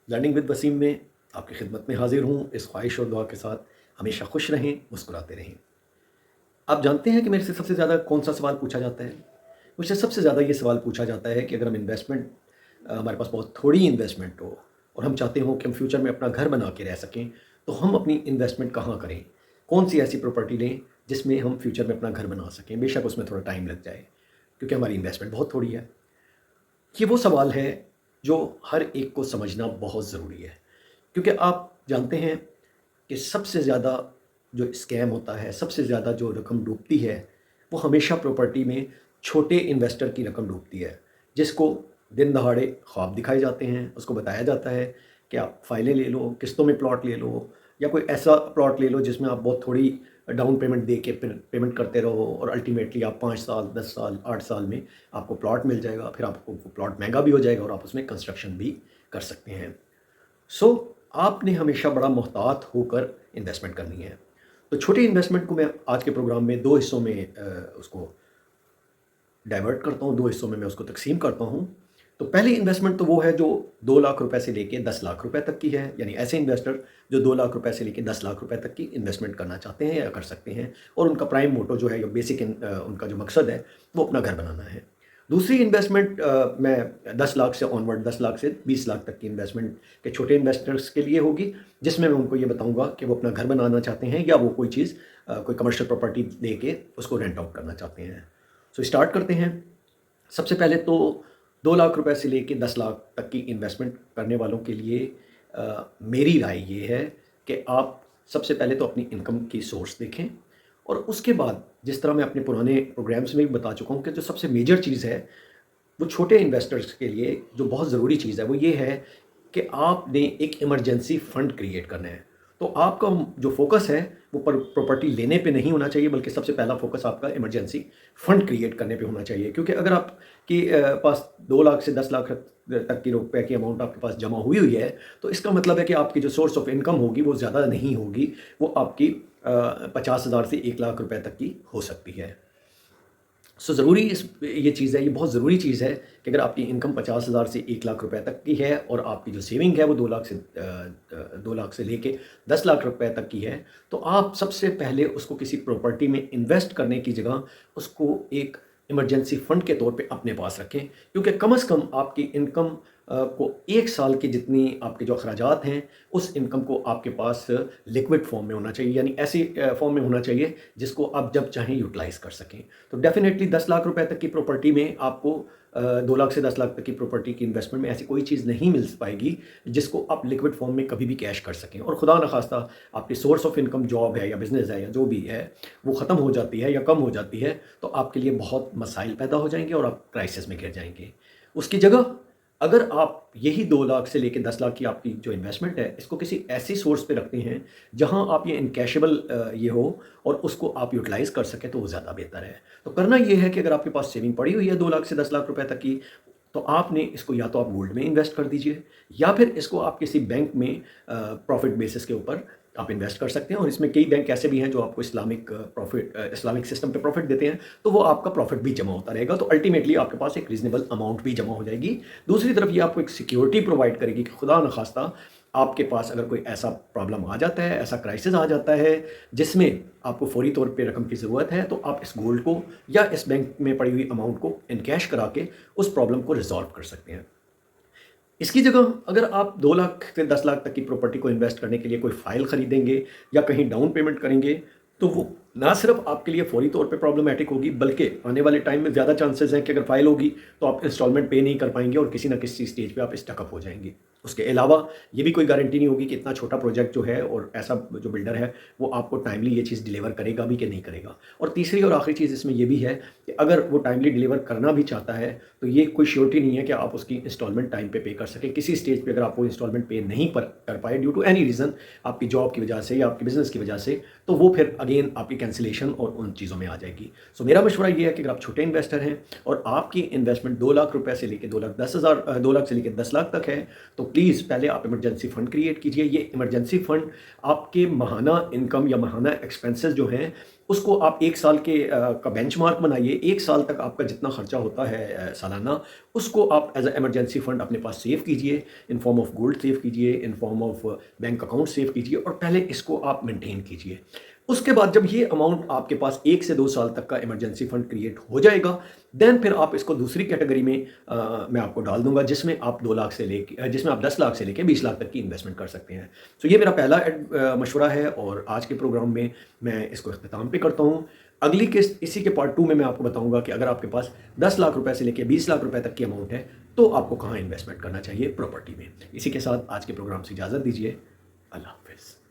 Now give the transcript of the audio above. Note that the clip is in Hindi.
लर्निंग विद वसीम में आपकी खिदमत में हाजिर हूँ इस ख्वाहिश और दुआ के साथ। हमेशा खुश रहें, मुस्कुराते रहें। आप जानते हैं कि मेरे से सबसे ज़्यादा कौन-सा सवाल पूछा जाता है? मुझसे सबसे ज़्यादा ये सवाल पूछा जाता है कि अगर हम इन्वेस्टमेंट हमारे पास बहुत थोड़ी इन्वेस्टमेंट हो और हम चाहते हों कि हम फ्यूचर में अपना घर बना के रह सकें, तो हम अपनी इन्वेस्टमेंट कहाँ करें? कौन-सी ऐसी प्रॉपर्टी लें जिसमें हम फ्यूचर में अपना घर बना सकें? बेशक उसमें थोड़ा टाइम लग जाए, क्योंकि हमारी इन्वेस्टमेंट बहुत थोड़ी है। ये वो सवाल है जो हर एक को समझना बहुत ज़रूरी है, क्योंकि आप जानते हैं कि सबसे ज़्यादा जो स्कैम होता है, सबसे ज़्यादा जो रकम डूबती है, वो हमेशा प्रॉपर्टी में छोटे इन्वेस्टर की रकम डूबती है, जिसको दिन दहाड़े ख्वाब दिखाए जाते हैं। उसको बताया जाता है कि आप फाइलें ले लो, किस्तों में प्लॉट ले लो, या कोई ऐसा प्लॉट ले लो जिसमें आप बहुत थोड़ी डाउन पेमेंट दे के फिर पेमेंट करते रहो और अल्टीमेटली आप 5 साल, 10 साल, 8 साल में आपको प्लॉट मिल जाएगा। फिर आपको वो प्लॉट महँगा भी हो जाएगा और आप उसमें कंस्ट्रक्शन भी कर सकते हैं। सो आपने हमेशा बड़ा मोहतात होकर इन्वेस्टमेंट करनी है। तो छोटी इन्वेस्टमेंट को मैं आज के प्रोग्राम में 2 हिस्सों में उसको डाइवर्ट करता हूँ, 2 हिस्सों में मैं उसको तक़सीम करता हूँ। तो पहली इन्वेस्टमेंट तो वो है जो 2 लाख रुपए से लेके 10 लाख रुपए तक की है, यानी ऐसे इन्वेस्टर जो 2 लाख रुपए से लेके 10 लाख रुपए तक की इन्वेस्टमेंट करना चाहते हैं या कर सकते हैं, और उनका प्राइम मोटो जो है या बेसिक उनका जो मकसद है वो अपना घर बनाना है। दूसरी इन्वेस्टमेंट मैं 10 लाख से ऑनवर्ड, 10 लाख से 20 लाख तक की इन्वेस्टमेंट के छोटे इन्वेस्टर्स के लिए होगी, जिसमें मैं उनको ये बताऊँगा कि वो अपना घर बनाना चाहते हैं या वो कोई चीज़ कोई कमर्शियल प्रॉपर्टी लेके उसको रेंट आउट करना चाहते हैं। सो स्टार्ट करते हैं। सबसे पहले तो 2 लाख रुपए से लेके 10 लाख तक की इन्वेस्टमेंट करने वालों के लिए मेरी राय ये है कि आप सबसे पहले तो अपनी इनकम की सोर्स देखें, और उसके बाद जिस तरह मैं अपने पुराने प्रोग्राम्स में भी बता चुका हूँ कि जो सबसे मेजर चीज़ है वो छोटे इन्वेस्टर्स के लिए जो बहुत ज़रूरी चीज़ है वो ये है कि आपने एक इमरजेंसी फ़ंड क्रिएट करना है। तो आपका जो फ़ोकस है वो प्रॉपर्टी लेने पे नहीं होना चाहिए, बल्कि सबसे पहला फ़ोकस आपका इमरजेंसी फ़ंड क्रिएट करने पे होना चाहिए। क्योंकि अगर आपकी पास 2 लाख से 10 लाख तक की रुपए की अमाउंट आपके पास जमा हुई है, तो इसका मतलब है कि आपकी जो सोर्स ऑफ इनकम होगी वो ज़्यादा नहीं होगी, वो आपकी 50,000 से 1 लाख रुपए तक की हो सकती है। सो ज़रूरी ये चीज़ है, ये बहुत ज़रूरी चीज़ है कि अगर आपकी इनकम 50,000 से 1 लाख रुपए तक की है और आपकी जो सेविंग है वो 2 लाख से लेके 10 लाख रुपए तक की है, तो आप सबसे पहले उसको किसी प्रॉपर्टी में इन्वेस्ट करने की जगह उसको एक इमरजेंसी फ़ंड के तौर पे अपने पास रखें। क्योंकि कम से कम आपकी इनकम को 1 साल की जितनी आपके जो अखराजात हैं, उस इनकम को आपके पास लिक्विड फॉर्म में होना चाहिए, यानी ऐसी फॉर्म में होना चाहिए जिसको आप जब चाहें यूटिलाइज़ कर सकें। तो डेफ़िनेटली 10 लाख रुपए तक की प्रॉपर्टी में आपको 2 लाख से 10 लाख तक की प्रॉपर्टी की इन्वेस्टमेंट में ऐसी कोई चीज़ नहीं मिल पाएगी जिसको आप लिक्विड फॉर्म में कभी भी कैश कर सकें, और खुदा न खास्ता आपकी सोर्स ऑफ इनकम जॉब है या बिज़नेस है या जो भी है वो ख़त्म हो जाती है या कम हो जाती है, तो आपके लिए बहुत मसाइल पैदा हो जाएंगे और आप क्राइसिस में घिर जाएंगे। उसकी जगह अगर आप यही 2 लाख से लेके 10 लाख की आपकी जो इन्वेस्टमेंट है, इसको किसी ऐसी सोर्स पे रखते हैं जहां आप ये इनकैशेबल ये हो और उसको आप यूटिलाइज़ कर सकें, तो वो ज़्यादा बेहतर है। तो करना ये है कि अगर आपके पास सेविंग पड़ी हुई है 2 लाख से 10 लाख रुपए तक की, तो आपने इसको या तो आप गोल्ड में इन्वेस्ट कर दीजिए, या फिर इसको आप किसी बैंक में प्रॉफिट बेसिस के ऊपर आप इन्वेस्ट कर सकते हैं। और इसमें कई बैंक ऐसे भी हैं जो आपको इस्लामिक सिस्टम पे प्रॉफिट देते हैं, तो वो आपका प्रॉफिट भी जमा होता रहेगा, तो अल्टीमेटली आपके पास एक रीजनेबल अमाउंट भी जमा हो जाएगी। दूसरी तरफ ये आपको एक सिक्योरिटी प्रोवाइड करेगी कि खुदा न खास्ता आपके पास अगर कोई ऐसा प्रॉब्लम आ जाता है, ऐसा क्राइसिस आ जाता है जिसमें आपको फौरी तौर पे रकम की ज़रूरत है, तो आप इस गोल्ड को या इस बैंक में पड़ी हुई अमाउंट को इनकैश करा के उस प्रॉब्लम को रिजॉल्व कर सकते हैं। इसकी जगह अगर आप 2 लाख से 10 लाख तक की प्रॉपर्टी को इन्वेस्ट करने के लिए कोई फ़ाइल ख़रीदेंगे या कहीं डाउन पेमेंट करेंगे, तो वो ना सिर्फ आपके लिए फौरी तौर पे प्रॉब्लमैटिक होगी, बल्कि आने वाले टाइम में ज़्यादा चांसेस हैं कि अगर फ़ाइल होगी तो आप इंस्टॉलमेंट पे नहीं कर पाएंगे और किसी ना किसी स्टेज पे आप स्टकअप हो जाएंगे। उसके अलावा ये भी कोई गारंटी नहीं होगी कि इतना छोटा प्रोजेक्ट जो है और ऐसा जो बिल्डर है वो आपको टाइमली ये चीज़ डिलीवर करेगा भी कि नहीं करेगा। और तीसरी और आखिरी चीज़ इसमें ये भी है कि अगर वो टाइमली डिलीवर करना भी चाहता है, तो ये कोई श्योरिटी नहीं है कि आप उसकी इंस्टॉलमेंट टाइम पे कर सकें। किसी स्टेज पे अगर आप वो इंस्टॉलमेंट पे नहीं कर पाए ड्यू टू एनी रीज़न, आपकी जॉब की वजह से या आपकी बिज़नेस की वजह से, तो वो फिर अगेन आपकी कैंसिलेशन और उन चीज़ों में आ जाएगी। सो मेरा मशवरा ये है कि अगर आप छोटे इन्वेस्टर हैं और आपकी इन्वेस्टमेंट 2 लाख रुपए से लेके 2 लाख से लेके 10 लाख तक है, तो प्लीज़ पहले आप इमरजेंसी फ़ंड क्रिएट कीजिए। ये इमरजेंसी फ़ंड आपके माहाना इनकम या माहाना एक्सपेंसेस जो हैं, उसको आप 1 साल के का बेंचमार्क बनाइए। 1 साल तक आपका जितना खर्चा होता है सालाना, उसको आप एज़ अ इमरजेंसी फ़ंड अपने पास सेव कीजिए, in form of gold save कीजिए, in form of bank account save कीजिए और पहले इसको आप मेंटेन कीजिए। उसके बाद जब ये अमाउंट आपके पास 1 से 2 साल तक का इमरजेंसी फ़ंड क्रिएट हो जाएगा, देन फिर आप इसको दूसरी कैटेगरी में मैं आपको डाल दूँगा, जिसमें आप 2 लाख से लेके जिसमें आप 10 लाख से लेके 20 लाख तक की इन्वेस्टमेंट कर सकते हैं। सो ये मेरा पहला मशवरा है और आज के प्रोग्राम में मैं इसको इख्तिताम पे करता हूँ। अगली किस्त इसी के पार्ट 2 में मैं आपको बताऊँगा कि अगर आपके पास 10 लाख रुपए से लेके 20 लाख रुपए तक की अमाउंट है, तो आपको कहाँ इन्वेस्टमेंट करना चाहिए प्रॉपर्टी में। इसी के साथ आज के प्रोग्राम से इजाज़त दीजिए। अल्लाह हाफ़िज़।